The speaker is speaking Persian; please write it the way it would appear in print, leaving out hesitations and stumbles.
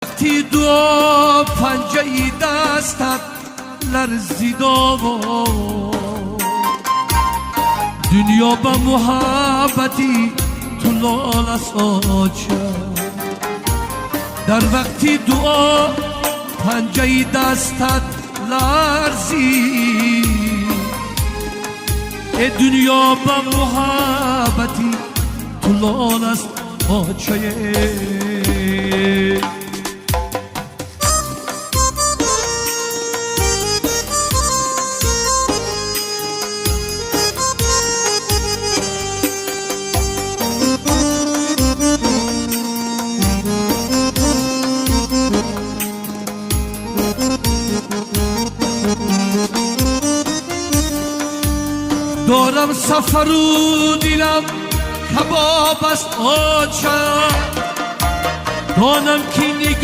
وقتی دو پنجه دستت لرزید و دنیا به محبتی تو لال ساچه در وقتی دعا پنجه دستت لرزید ای دنیا به محبتی تو لال ساچه دارم سفر و دیلم کباب است آچه دانم که نگاه